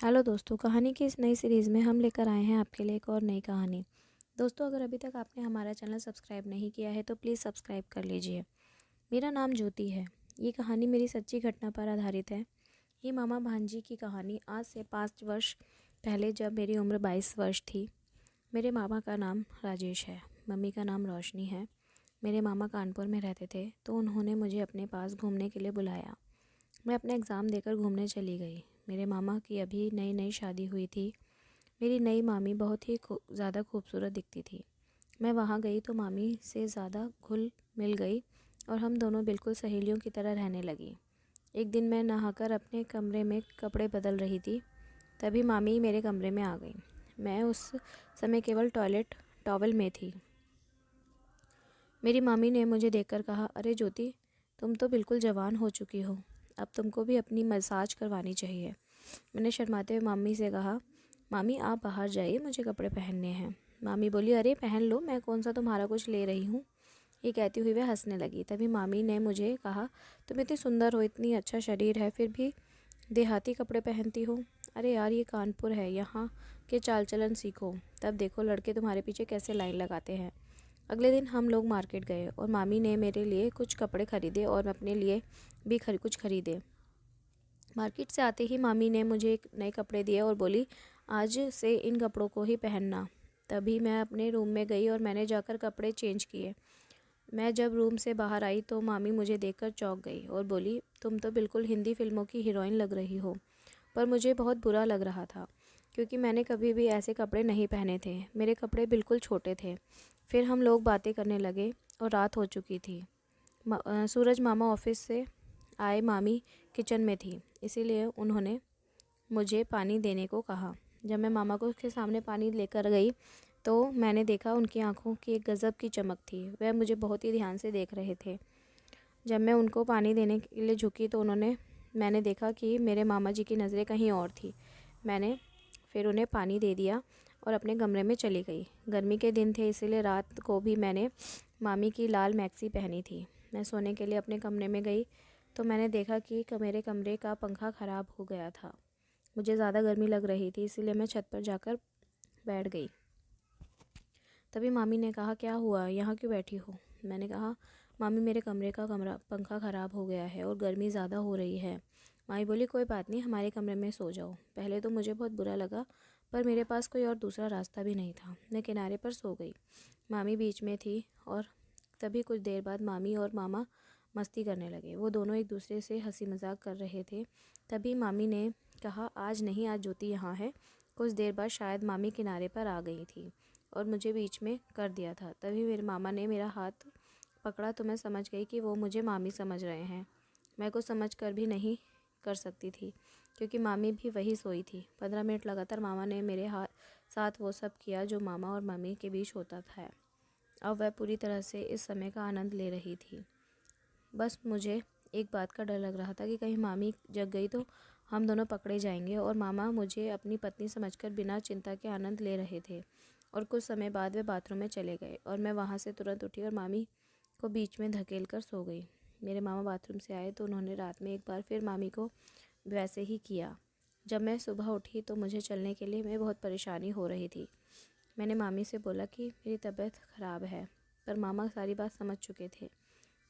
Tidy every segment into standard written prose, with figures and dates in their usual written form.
Hello दोस्तों, कहानी की इस नई सीरीज़ में हम लेकर आए हैं आपके लिए एक और नई कहानी। दोस्तों, अगर अभी तक आपने हमारा चैनल सब्सक्राइब नहीं किया है तो प्लीज़ सब्सक्राइब कर लीजिए। मेरा नाम ज्योति है। ये कहानी मेरी सच्ची घटना पर आधारित है। ये मामा भांजी की कहानी आज से 5 वर्ष पहले, जब मेरी उम्र 22 वर्ष थी। मेरे मामा का नाम राजेश है, मम्मी का नाम रोशनी है। मेरे मामा कानपुर में रहते थे, तो उन्होंने मुझे अपने पास घूमने के लिए बुलाया। मैं अपना एग्ज़ाम देकर घूमने चली गई। मेरे मामा की अभी नई नई शादी हुई थी। मेरी नई मामी बहुत ही ज़्यादा खूबसूरत दिखती थी। मैं वहाँ गई तो मामी से ज़्यादा घुल मिल गई और हम दोनों बिल्कुल सहेलियों की तरह रहने लगी। एक दिन मैं नहाकर अपने कमरे में कपड़े बदल रही थी, तभी मामी मेरे कमरे में आ गई। मैं उस समय केवल टॉवल में थी। मेरी मामी ने मुझे देखकर कहा, अरे ज्योति, तुम तो बिल्कुल जवान हो चुकी हो, अब तुमको भी अपनी मसाज करवानी चाहिए। मैंने शर्माते हुए मामी से कहा, मामी आप बाहर जाइए, मुझे कपड़े पहनने हैं। मामी बोली, अरे पहन लो, मैं कौन सा तुम्हारा कुछ ले रही हूँ। ये कहती हुई वह हंसने लगी। तभी मामी ने मुझे कहा, तुम इतनी सुंदर हो, इतनी अच्छा शरीर है, फिर भी देहाती कपड़े पहनती हो। अरे यार, ये कानपुर है, यहाँ के चाल चलन सीखो, तब देखो लड़के तुम्हारे पीछे कैसे लाइन लगाते हैं। अगले दिन हम लोग मार्केट गए और मामी ने मेरे लिए कुछ कपड़े खरीदे और अपने लिए भी कुछ खरीदे। मार्केट से आते ही मामी ने मुझे एक नए कपड़े दिए और बोली, आज से इन कपड़ों को ही पहनना। तभी मैं अपने रूम में गई और मैंने जाकर कपड़े चेंज किए। मैं जब रूम से बाहर आई तो मामी मुझे देखकर चौंक गई और बोली, तुम तो बिल्कुल हिंदी फिल्मों की हीरोइन लग रही हो। पर मुझे बहुत बुरा लग रहा था, क्योंकि मैंने कभी भी ऐसे कपड़े नहीं पहने थे। मेरे कपड़े बिल्कुल छोटे थे। फिर हम लोग बातें करने लगे और रात हो चुकी थी। सूरज मामा ऑफिस से आए। मामी किचन में थी, इसीलिए उन्होंने मुझे पानी देने को कहा। जब मैं मामा को के सामने पानी लेकर गई तो मैंने देखा उनकी आंखों की एक गज़ब की चमक थी। वह मुझे बहुत ही ध्यान से देख रहे थे। जब मैं उनको पानी देने के लिए झुकी तो मैंने देखा कि मेरे मामा जी की नज़रें कहीं और थी। मैंने फिर उन्हें पानी दे दिया और अपने कमरे में चली गई। गर्मी के दिन थे, इसीलिए रात को भी मैंने मामी की लाल मैक्सी पहनी थी। मैं सोने के लिए अपने कमरे में गई तो मैंने देखा कि मेरे कमरे का पंखा ख़राब हो गया था। मुझे ज़्यादा गर्मी लग रही थी, इसीलिए मैं छत पर जाकर बैठ गई। तभी मामी ने कहा, क्या हुआ, यहाँ क्यों बैठी हो। मैंने कहा, मामी मेरे कमरे का पंखा ख़राब हो गया है और गर्मी ज़्यादा हो रही है। मामी बोली, कोई बात नहीं, हमारे कमरे में सो जाओ। पहले तो मुझे बहुत बुरा लगा, पर मेरे पास कोई और दूसरा रास्ता भी नहीं था। मैं किनारे पर सो गई। मामी बीच में थी और तभी कुछ देर बाद मामी और मामा मस्ती करने लगे। वो दोनों एक दूसरे से हंसी मजाक कर रहे थे। तभी मामी ने कहा, आज नहीं, आज ज्योति यहाँ है। कुछ देर बाद शायद मामी किनारे पर आ गई थी और मुझे बीच में कर दिया था। तभी मेरे मामा ने मेरा हाथ पकड़ा तो मैं समझ गई कि वो मुझे मामी समझ रहे हैं। मैं कुछ समझ कर भी नहीं कर सकती थी, क्योंकि मामी भी वही सोई थी। 15 मिनट लगातार मामा ने मेरे साथ वो सब किया जो मामा और मम्मी के बीच होता था। अब वह पूरी तरह से इस समय का आनंद ले रही थी। बस मुझे एक बात का डर लग रहा था कि कहीं मामी जग गई तो हम दोनों पकड़े जाएंगे। और मामा मुझे अपनी पत्नी समझकर बिना चिंता के आनंद ले रहे थे। और कुछ समय बाद वे बाथरूम में चले गए और मैं वहाँ से तुरंत उठी और मामी को बीच में धकेल कर सो गई। मेरे मामा बाथरूम से आए तो उन्होंने रात में एक बार फिर मामी को वैसे ही किया। जब मैं सुबह उठी तो मुझे चलने के लिए बहुत परेशानी हो रही थी। मैंने मामी से बोला कि मेरी तबीयत ख़राब है, पर मामा सारी बात समझ चुके थे।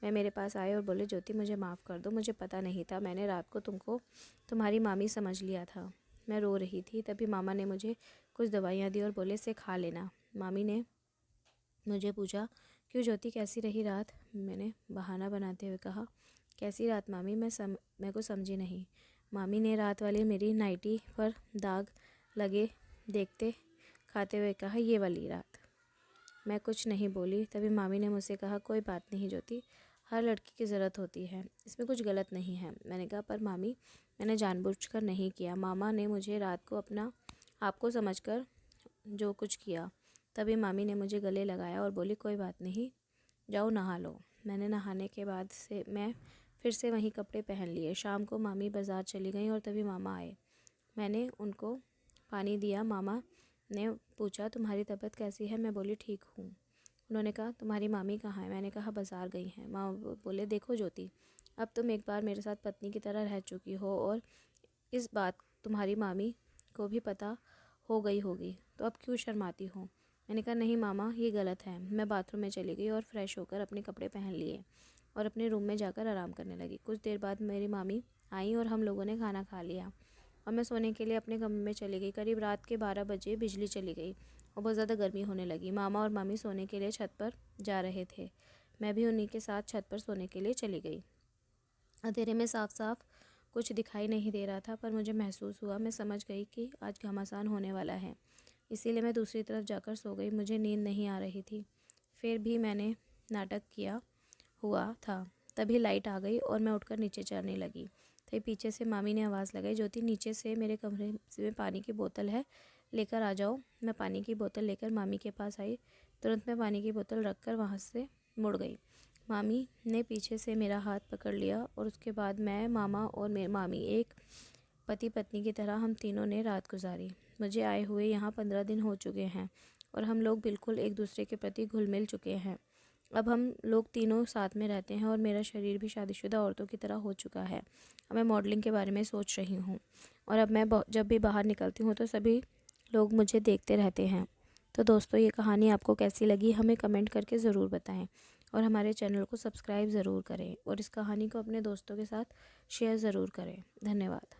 मैं मेरे पास आए और बोले, ज्योति मुझे माफ़ कर दो, मुझे पता नहीं था, मैंने रात को तुमको तुम्हारी मामी समझ लिया था। मैं रो रही थी। तभी मामा ने मुझे कुछ दवाइयाँ दी और बोले, इसे खा लेना। मामी ने मुझे पूछा, क्यों ज्योति, कैसी रही रात। मैंने बहाना बनाते हुए कहा, कैसी रात मामी, मैं को समझी नहीं। मामी ने रात वाली मेरी नाइटी पर दाग लगे देखते खाते हुए कहा, ये वाली रात। मैं कुछ नहीं बोली। तभी मामी ने मुझसे कहा, कोई बात नहीं ज्योति, हर लड़की की ज़रूरत होती है, इसमें कुछ गलत नहीं है। मैंने कहा, पर मामी मैंने जानबूझकर नहीं किया, मामा ने मुझे रात को अपना आपको समझकर जो कुछ किया। तभी मामी ने मुझे गले लगाया और बोली, कोई बात नहीं, जाओ नहा लो। मैंने नहाने के बाद से मैं फिर से वही कपड़े पहन लिए। शाम को मामी बाज़ार चली गई और तभी मामा आए। मैंने उनको पानी दिया। मामा ने पूछा, तुम्हारी तबीयत कैसी है। मैं बोली, ठीक हूँ। उन्होंने कहा, तुम्हारी मामी कहाँ है। मैंने कहा, बाज़ार गई हैं। मामा बोले, देखो ज्योति, अब तुम एक बार मेरे साथ पत्नी की तरह रह चुकी हो और इस बात तुम्हारी मामी को भी पता हो गई होगी, तो अब क्यों शर्माती हो। मैंने कहा नहीं मामा, ये गलत है। मैं बाथरूम में चली गई और फ्रेश होकर अपने कपड़े पहन लिए और अपने रूम में जाकर आराम करने लगी। कुछ देर बाद मेरी मामी आई और हम लोगों ने खाना खा लिया और मैं सोने के लिए अपने कमरे में चली गई। करीब रात के 12 बजे बिजली चली गई और बहुत ज़्यादा गर्मी होने लगी। मामा और मामी सोने के लिए छत पर जा रहे थे। मैं भी उन्हीं के साथ छत पर सोने के लिए चली गई। अंधेरे में साफ साफ कुछ दिखाई नहीं दे रहा था, पर मुझे महसूस हुआ, मैं समझ गई कि आज घमासान होने वाला है। इसीलिए मैं दूसरी तरफ जाकर सो गई। मुझे नींद नहीं आ रही थी, फिर भी मैंने नाटक किया हुआ था। तभी लाइट आ गई और मैं उठकर नीचे चलने लगी। तभी पीछे से मामी ने आवाज़ लगाई, ज्योति नीचे से मेरे कमरे में पानी की बोतल है, लेकर आ जाओ। मैं पानी की बोतल लेकर मामी के पास आई। तुरंत मैं पानी की बोतल रखकर वहाँ से मुड़ गई। मामी ने पीछे से मेरा हाथ पकड़ लिया और उसके बाद मैं, मामा और मेरी मामी एक पति पत्नी की तरह हम तीनों ने रात गुजारी। मुझे आए हुए यहाँ 15 दिन हो चुके हैं और हम लोग बिल्कुल एक दूसरे के प्रति घुल मिल चुके हैं। अब हम लोग तीनों साथ में रहते हैं और मेरा शरीर भी शादीशुदा औरतों की तरह हो चुका है। अब मैं मॉडलिंग के बारे में सोच रही हूँ और अब मैं जब भी बाहर निकलती हूँ तो सभी लोग मुझे देखते रहते हैं। तो दोस्तों, ये कहानी आपको कैसी लगी हमें कमेंट करके ज़रूर बताएं और हमारे चैनल को सब्सक्राइब ज़रूर करें और इस कहानी को अपने दोस्तों के साथ शेयर ज़रूर करें। धन्यवाद।